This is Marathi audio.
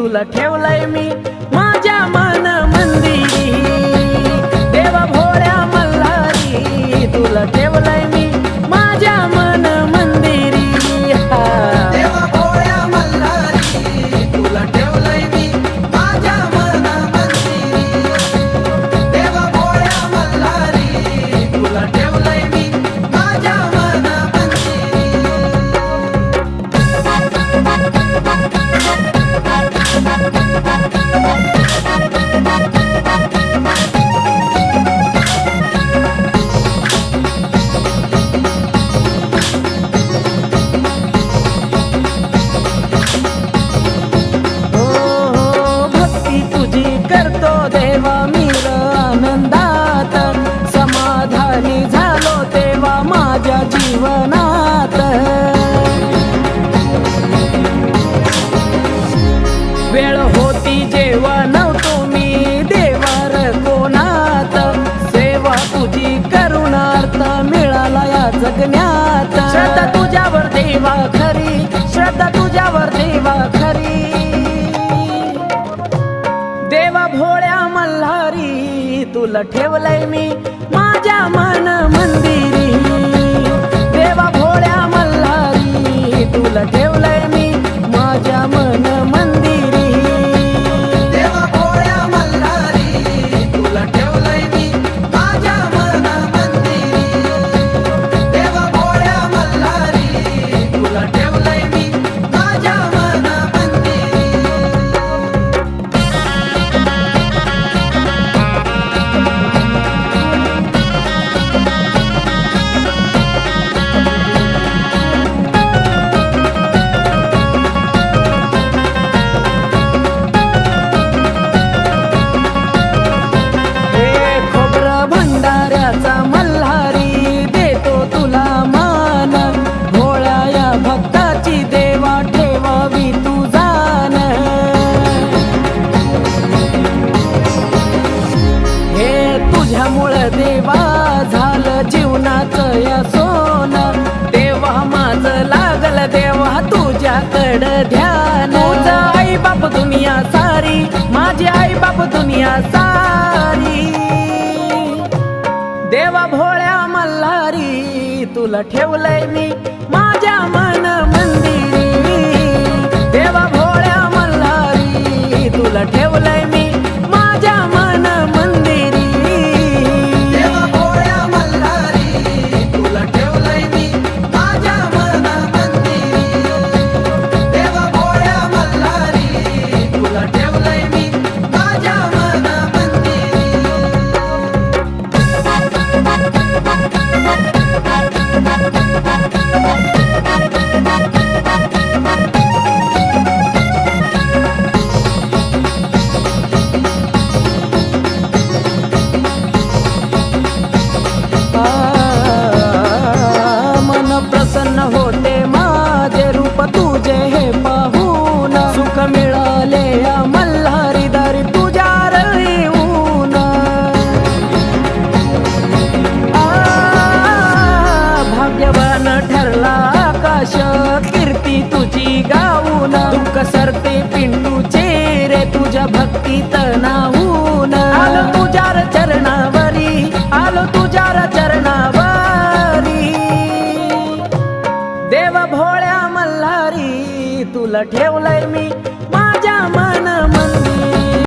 तुला ठेवलंय मी माझ्या मन मंदिरी देवा भोळ्या मल्हारी तुला ठेवलंय मी माझ्या मन मंदिरी देवा भोळ्या मल्हारी तुला ठेवलंय मी माझ्या मन मंदिरी देवा भोळ्या मल्हारी तुला ठेवलंय मी माझ्या मन मंदिरी करतो देवा मीर आनंदात समाधानी झालो तेव्हा माझ्या जीवनात वेळ होती जेव्हा नव्हतो मी देवार कोणात सेवा तुझी करुणार्थ मिळाला या जगण्यात श्रद्धा तुझ्यावर देवा खरी श्रद्धा तुझ्यावर देवा खरी देवा भोळ्या मल्हारी तुला ठेवलंय मी माझ्या मन मंदिरी देवा भोळ्या मल्हारी तुला ठेवलंय मी माझ्या मन मंदिरी देवा भोळ्या मल्हारी तुला ठेवलंय मी माझ्या मन मंदिरी देवा भोळ्या मल्हारी तुला ठेवलंय मी माझ्या मन मंदिरी भंडाऱ्याचा मल्हारी देतो तुला मान भोळ्या या भक्ताची देवा ठेवावी तू जाण हे तुझ्यामुळे देवा झालं जीवनाचं या सोनं तेव्हा माझं लागलं देवा तुझ्याकडं ध्यान तुझं आई बाप दुनिया सारी माझी आई बाप दुनिया सारी देवा भोळ्या मल्हारी तुला ठेवलंय मी माझ्या मन मंदिरी देवा भोळ्या मल्हारी तुला ठेवलंय मी माझ्या मन मंदिरी देवा भोळ्या मल्हारी तुला ठेवलंय मी माझ्या मन मंदिरी देवा भोळ्या मल्हारी तुला ठेवलंय मी माझ्या मन मंदिरी मन प्रसन्न होते माझे रूप तुझे हे पाहून सुख मिळाले या मल्हारी दारी तुझ्या येऊन भाग्यवान ठरला आकाश कीर्ती तुझी गाऊन दुःख सरते पिंटूचे रे तुझ्या भक्तीत नाहून आलो तुझ्या चरणावरी आलो तुझ्या चरणावरी देवा भोळ्या मल्हारी तुला ठेवलंय मी